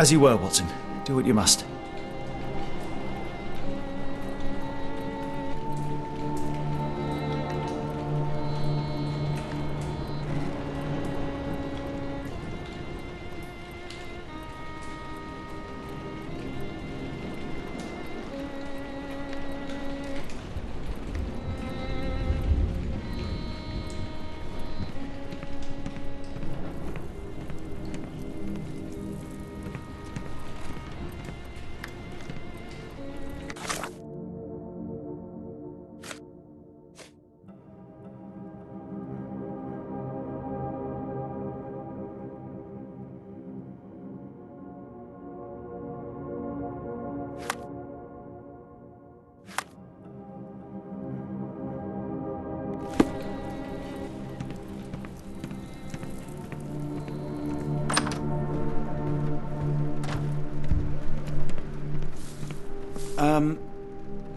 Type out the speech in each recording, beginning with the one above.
As you were, Watson. Do what you must.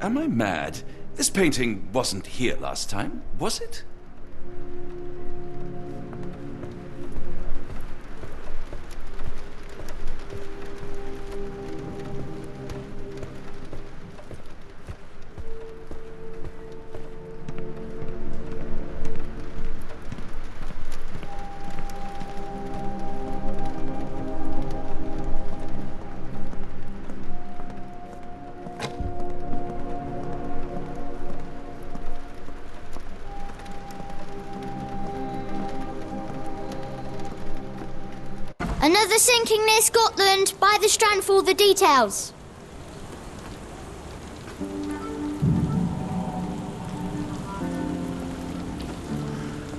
Am I mad? This painting wasn't here last time, was it? Another sinking near Scotland. By the Strand for all the details.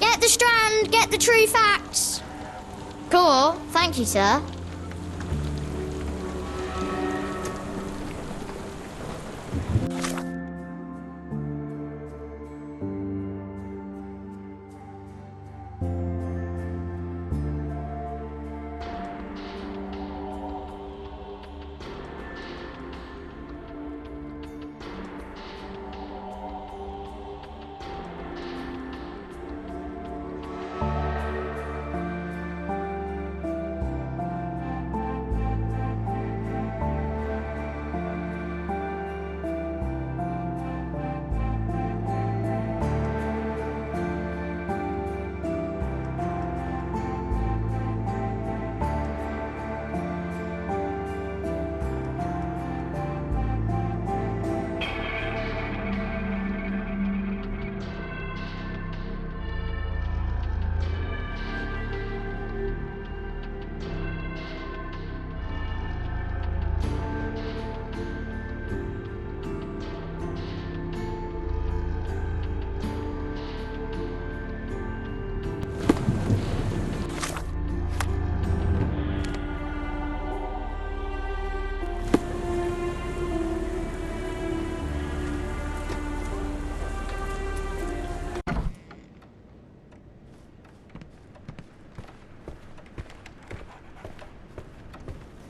Get the Strand, get the true facts. Cool, thank you, sir.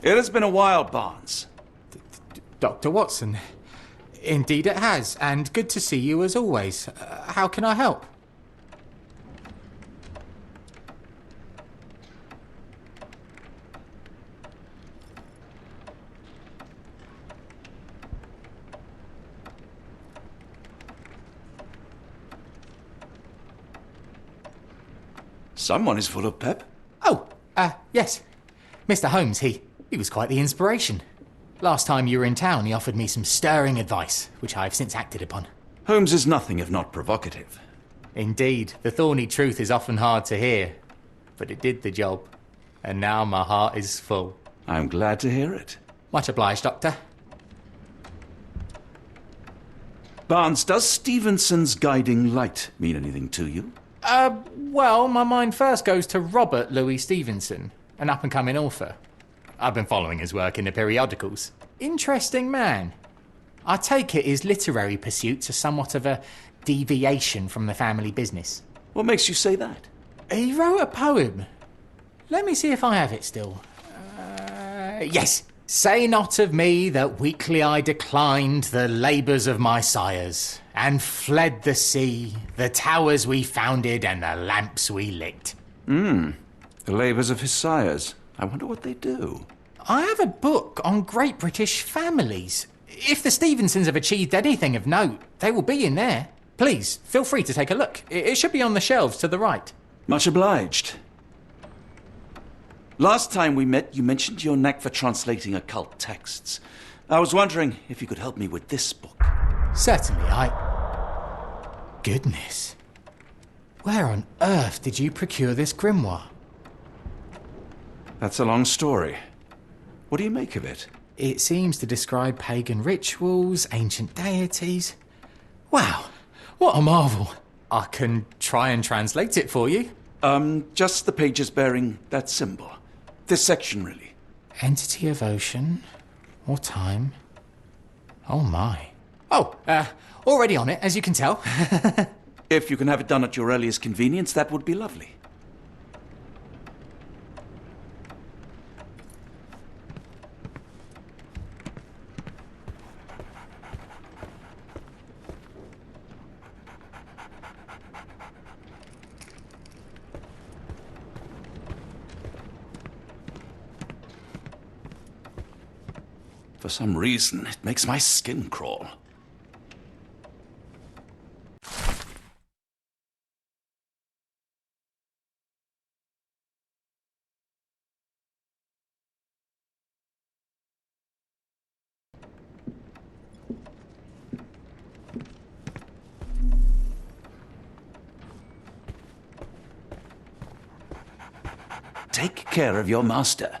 It has been a while, Barnes. Dr. Watson. Indeed it has, and good to see you as always. How can I help? Someone is full of pep. Oh, yes. Mr. Holmes, he was quite the inspiration. Last time you were in town, he offered me some stirring advice, which I've since acted upon. Holmes is nothing if not provocative. Indeed, the thorny truth is often hard to hear, but it did the job, and now my heart is full. I'm glad to hear it. Much obliged, Doctor. Barnes, does Stevenson's guiding light mean anything to you? Well, my mind first goes to Robert Louis Stevenson, an up-and-coming author. I've been following his work in the periodicals. Interesting man. I take it his literary pursuits are somewhat of a deviation from the family business. What makes you say that? He wrote a poem. Let me see if I have it still. Yes. Say not of me that weakly I declined the labours of my sires, and fled the sea, the towers we founded, and the lamps we lit. The labours of his sires. I wonder what they do. I have a book on great British families. If the Stevensons have achieved anything of note, they will be in there. Please, feel free to take a look. It should be on the shelves to the right. Much obliged. Last time we met, you mentioned your knack for translating occult texts. I was wondering if you could help me with this book. Certainly, Goodness. Where on earth did you procure this grimoire? That's a long story. What do you make of it? It seems to describe pagan rituals, ancient deities. Wow, what a marvel. I can try and translate it for you. Just the pages bearing that symbol. This section, really. Entity of ocean or time. Oh my. Oh, already on it, as you can tell. If you can have it done at your earliest convenience, that would be lovely. For some reason, it makes my skin crawl. Take care of your master.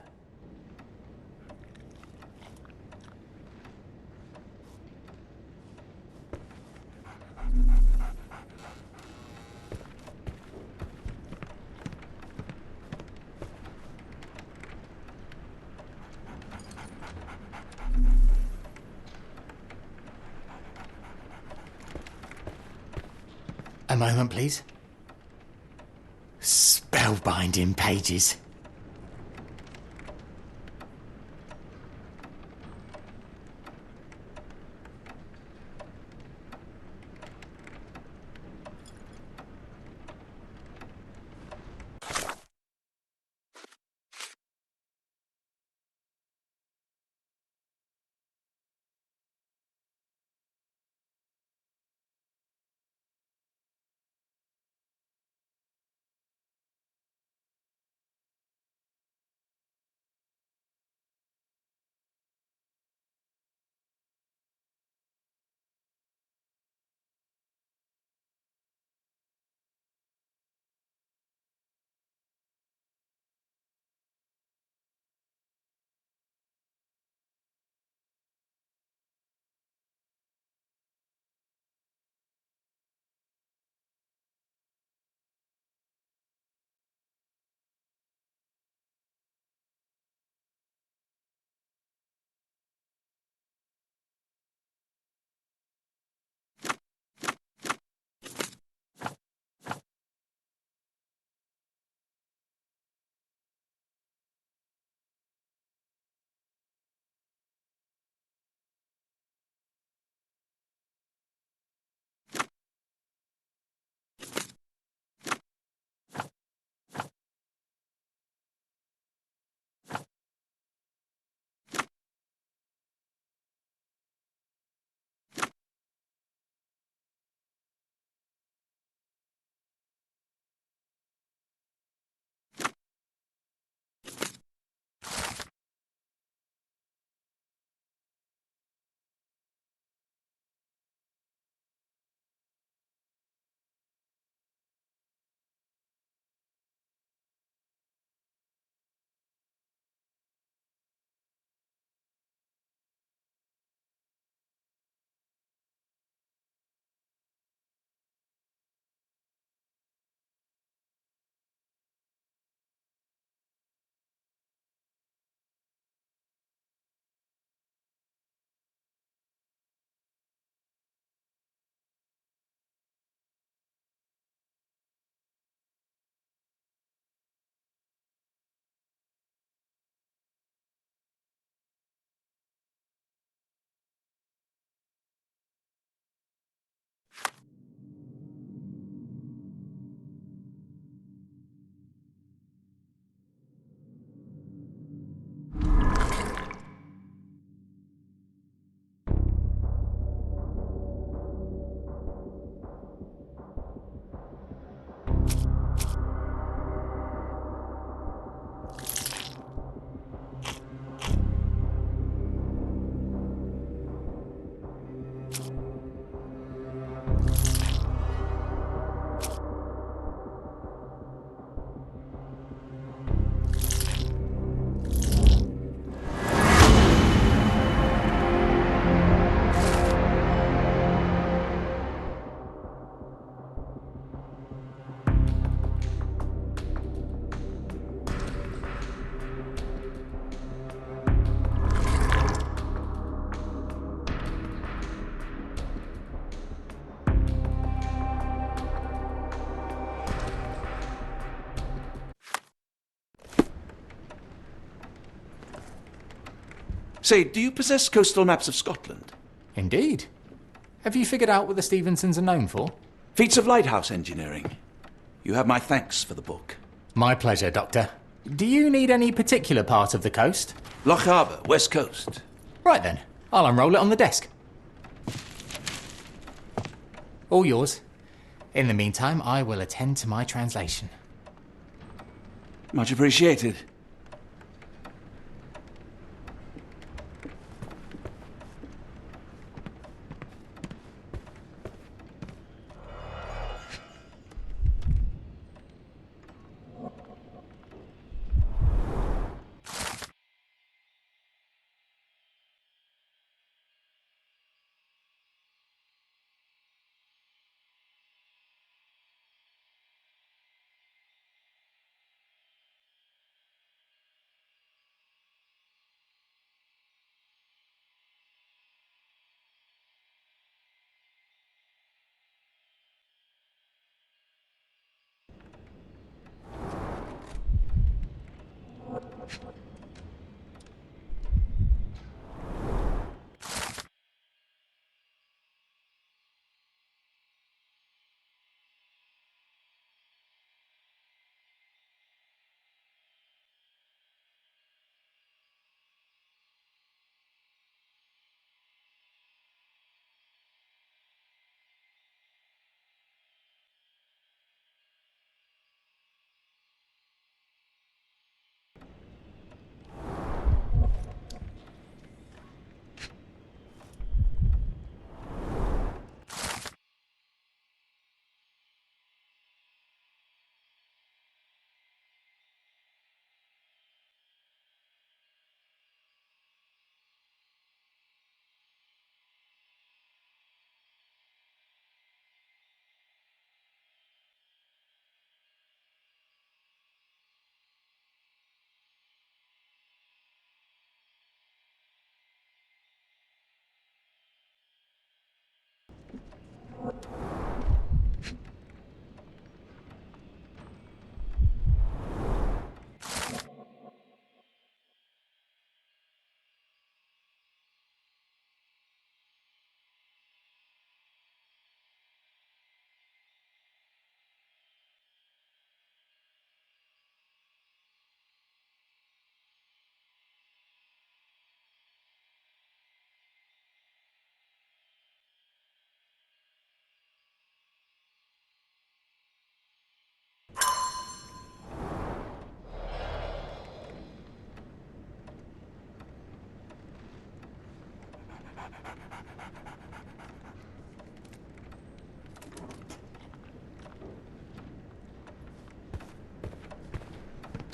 A moment, please. Spellbinding pages. Say, do you possess coastal maps of Scotland? Indeed. Have you figured out what the Stevensons are known for? Feats of lighthouse engineering. You have my thanks for the book. My pleasure, Doctor. Do you need any particular part of the coast? Loch Harbour, West Coast. Right then, I'll unroll it on the desk. All yours. In the meantime, I will attend to my translation. Much appreciated.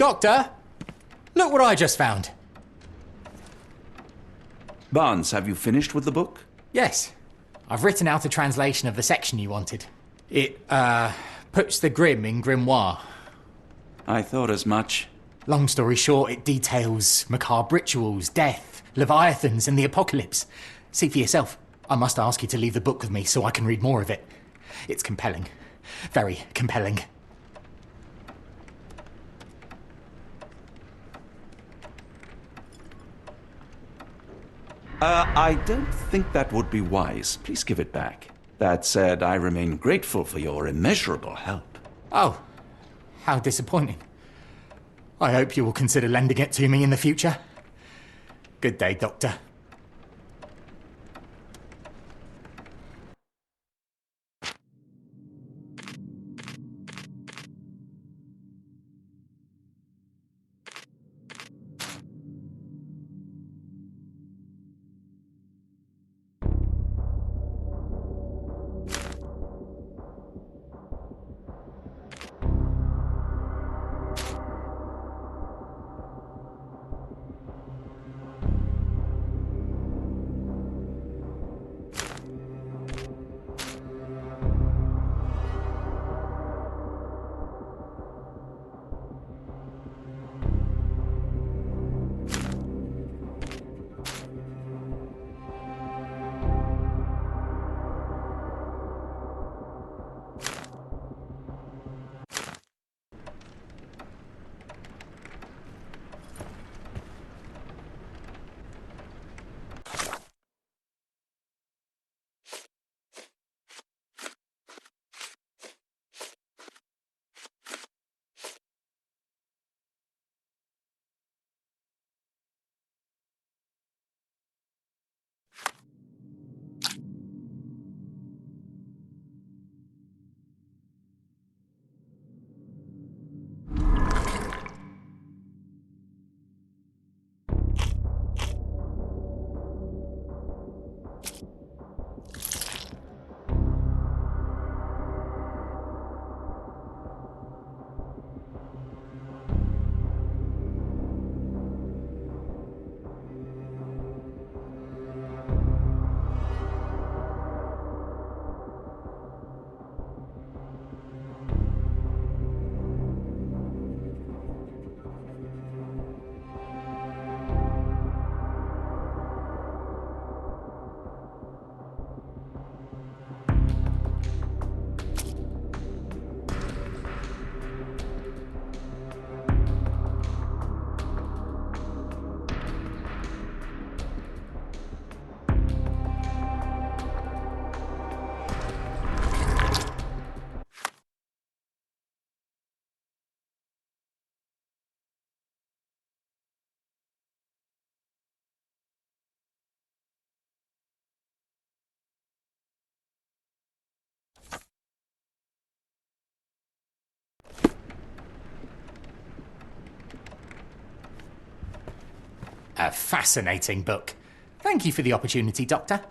Doctor! Look what I just found. Barnes, have you finished with the book? Yes. I've written out a translation of the section you wanted. It, puts the grim in grimoire. I thought as much. Long story short, it details macabre rituals, death, leviathans, and the apocalypse. See for yourself. I must ask you to leave the book with me so I can read more of it. It's compelling. Very compelling. I don't think that would be wise. Please give it back. That said, I remain grateful for your immeasurable help. Oh, how disappointing. I hope you will consider lending it to me in the future. Good day, Doctor. A fascinating book. Thank you for the opportunity, Doctor.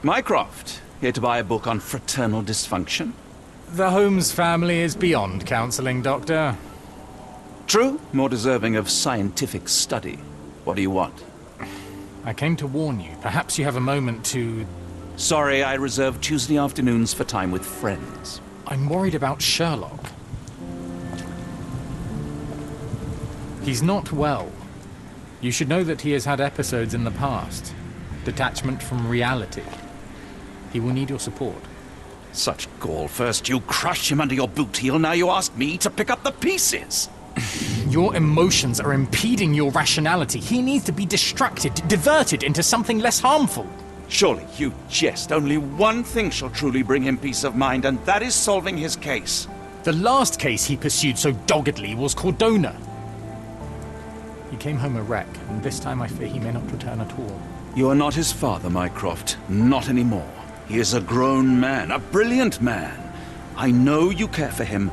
Mycroft, here to buy a book on fraternal dysfunction? The Holmes family is beyond counselling, Doctor. True, more deserving of scientific study. What do you want? I came to warn you. Perhaps you have a moment to... Sorry, I reserve Tuesday afternoons for time with friends. I'm worried about Sherlock. He's not well. You should know that he has had episodes in the past. Detachment from reality. He will need your support. Such gall. First you crush him under your boot heel, now you ask me to pick up the pieces. Your emotions are impeding your rationality. He needs to be distracted, diverted into something less harmful. Surely you jest. Only one thing shall truly bring him peace of mind, and that is solving his case. The last case he pursued so doggedly was Cordona. He came home a wreck, and this time I fear he may not return at all. You are not his father, Mycroft. Not anymore. He is a grown man, a brilliant man. I know you care for him.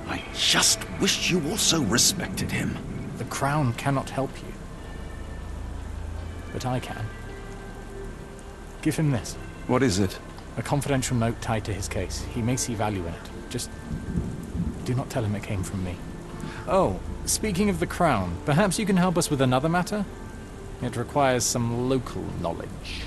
I just wish you also respected him. The Crown cannot help you. But I can. Give him this. What is it? A confidential note tied to his case. He may see value in it. Just do not tell him it came from me. Oh, speaking of the Crown, perhaps you can help us with another matter? It requires some local knowledge.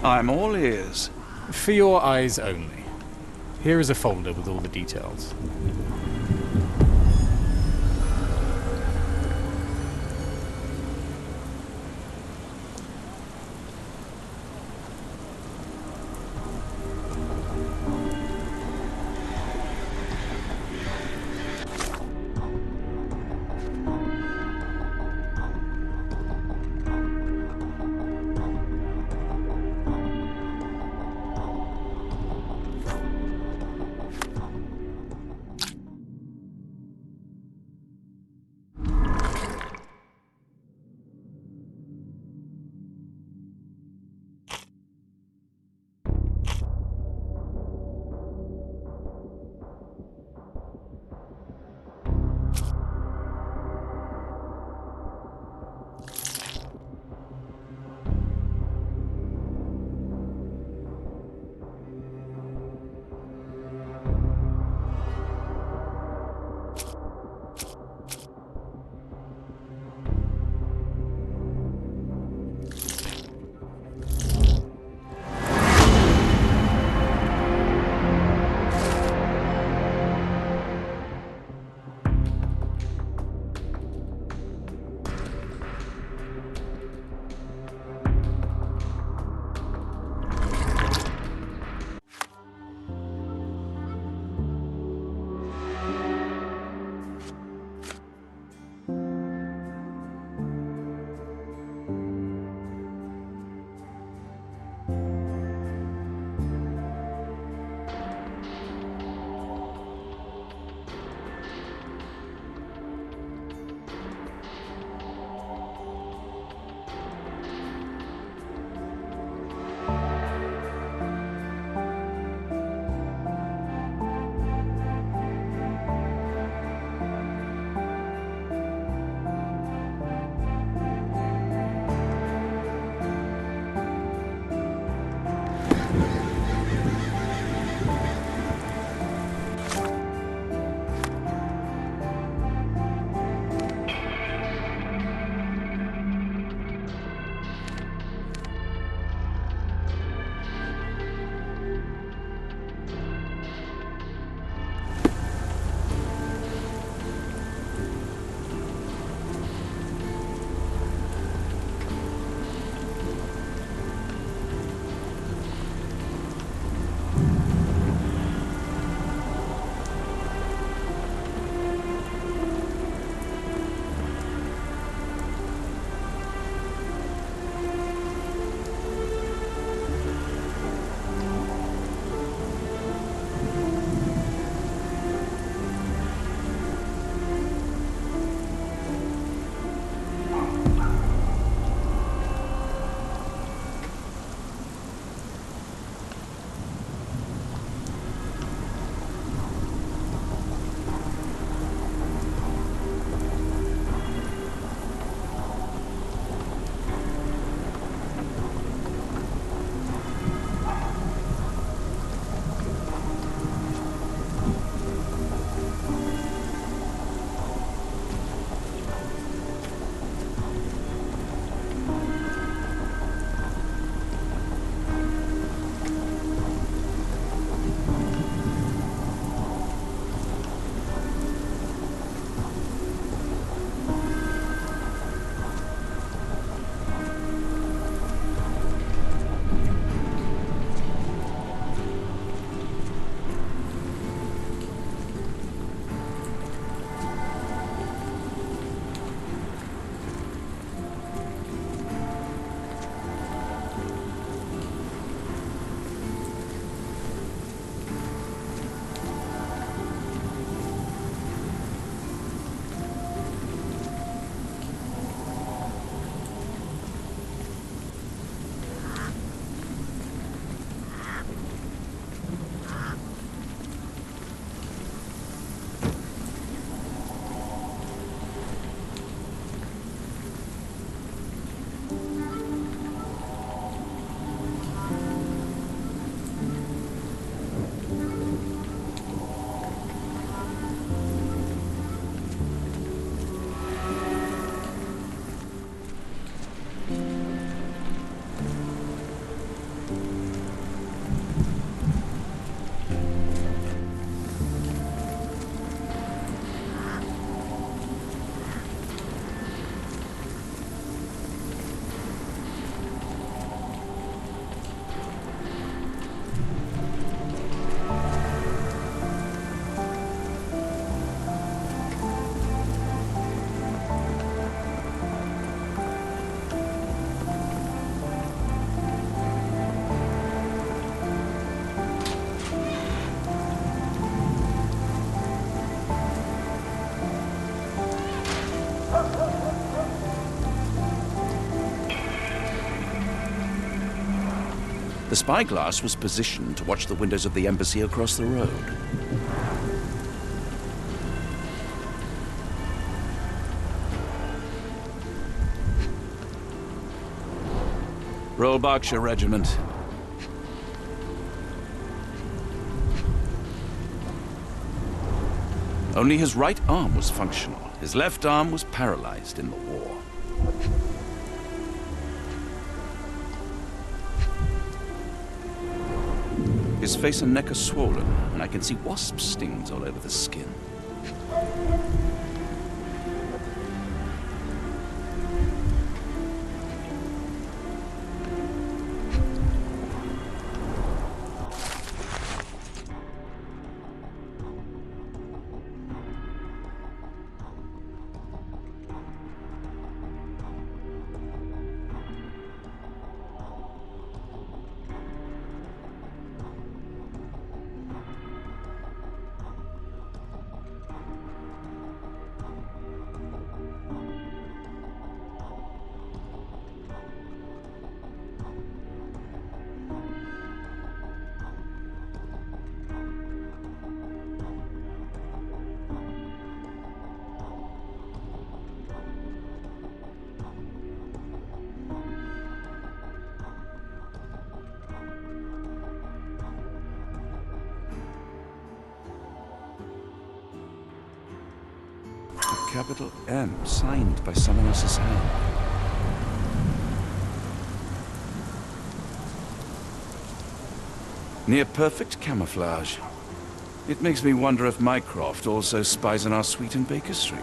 I'm all ears. For your eyes only. Here is a folder with all the details. The spyglass was positioned to watch the windows of the embassy across the road. Royal Berkshire Regiment. Only his right arm was functional. His left arm was paralyzed in the war. His face and neck are swollen, and I can see wasp stings all over the skin. Capital M, signed by someone else's hand. Near perfect camouflage. It makes me wonder if Mycroft also spies on our suite in Baker Street.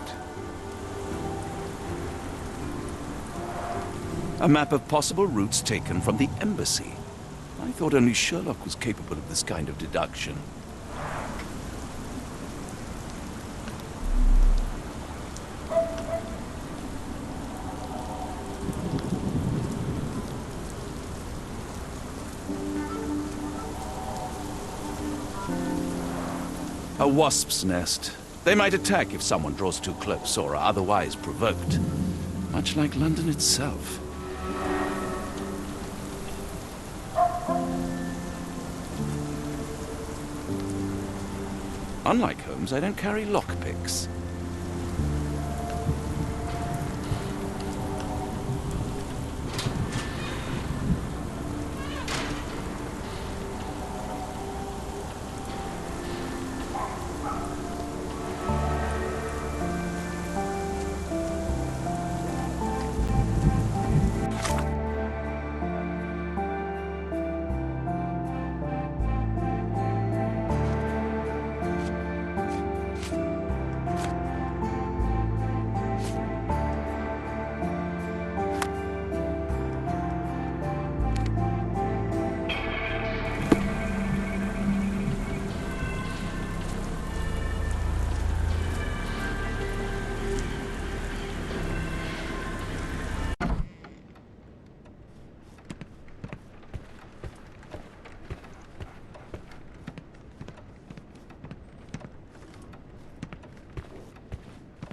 A map of possible routes taken from the embassy. I thought only Sherlock was capable of this kind of deduction. A wasp's nest. They might attack if someone draws too close or are otherwise provoked. Much like London itself. Unlike Holmes, I don't carry lockpicks.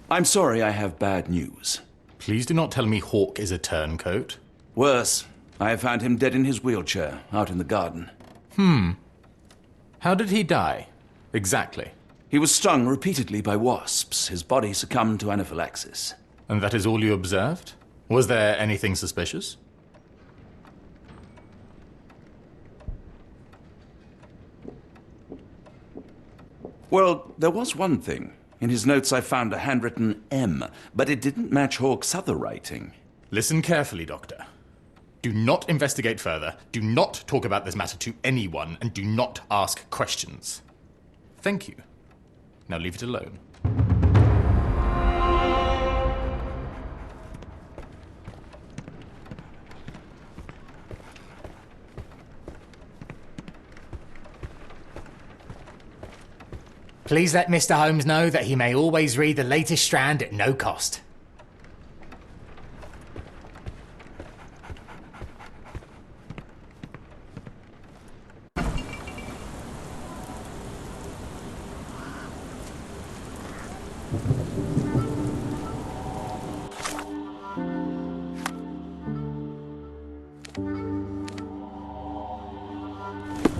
I'm sorry, I have bad news. Please do not tell me Hawke is a turncoat. Worse, I have found him dead in his wheelchair, out in the garden. How did he die? Exactly. He was stung repeatedly by wasps. His body succumbed to anaphylaxis. And that is all you observed? Was there anything suspicious? Well, there was one thing. In his notes I found a handwritten M, but it didn't match Hawke's other writing. Listen carefully, Doctor. Do not investigate further, do not talk about this matter to anyone, and do not ask questions. Thank you. Now leave it alone. Please let Mr. Holmes know that he may always read the latest Strand at no cost.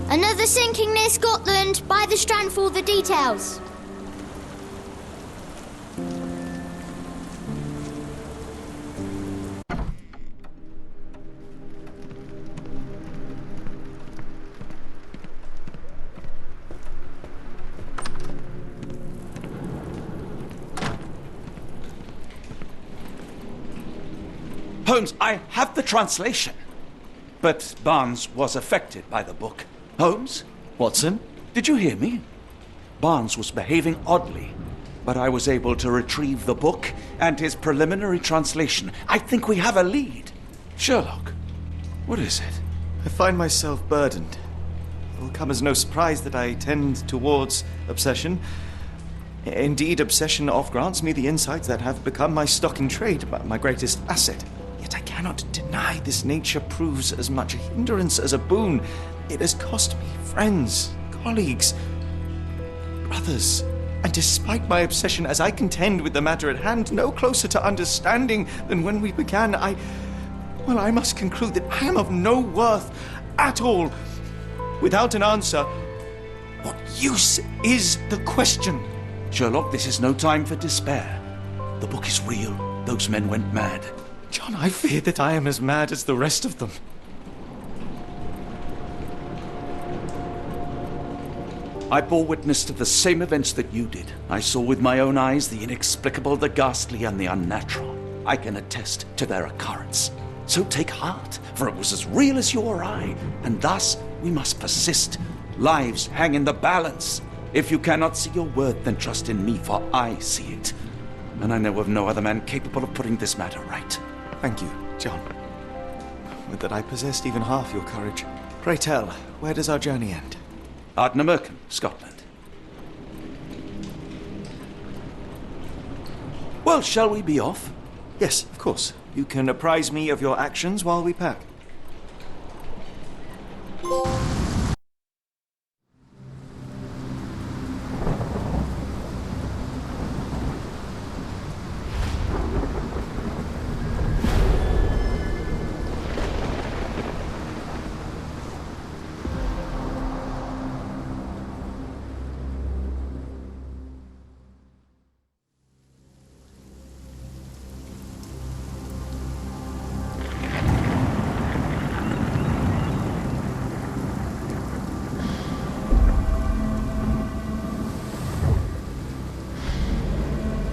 Another sinking near Scotland. Buy the Strand for all the details. Holmes, I have the translation. But Barnes was affected by the book. Holmes, Watson? did you hear me? Barnes was behaving oddly, but I was able to retrieve the book and his preliminary translation. I think we have a lead. Sherlock, what is it? I find myself burdened. It will come as no surprise that I tend towards obsession. Indeed, obsession oft grants me the insights that have become my stock in trade, my greatest asset. Yet I cannot deny this nature proves as much a hindrance as a boon. It has cost me friends, colleagues, brothers. And despite my obsession, as I contend with the matter at hand, no closer to understanding than when we began, I must conclude that I am of no worth at all. Without an answer, what use is the question? Sherlock, this is no time for despair. The book is real. Those men went mad. John, I fear that I am as mad as the rest of them. I bore witness to the same events that you did. I saw with my own eyes the inexplicable, the ghastly, and the unnatural. I can attest to their occurrence. So take heart, for it was as real as you or I, and thus we must persist. Lives hang in the balance. If you cannot see your worth, then trust in me, for I see it. And I know of no other man capable of putting this matter right. Thank you, John. Would that I possessed even half your courage. Pray tell, where does our journey end? Ardnamurchan, Scotland. Well, shall we be off? Yes, of course. You can apprise me of your actions while we pack.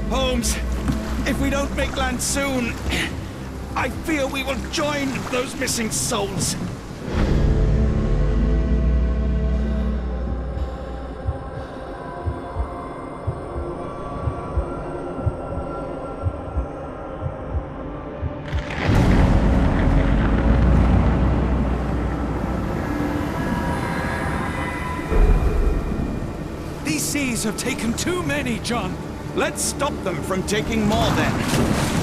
Holmes, if we don't make land soon, I fear we will join those missing souls. These seas have taken too many, John. Let's stop them from taking more, then.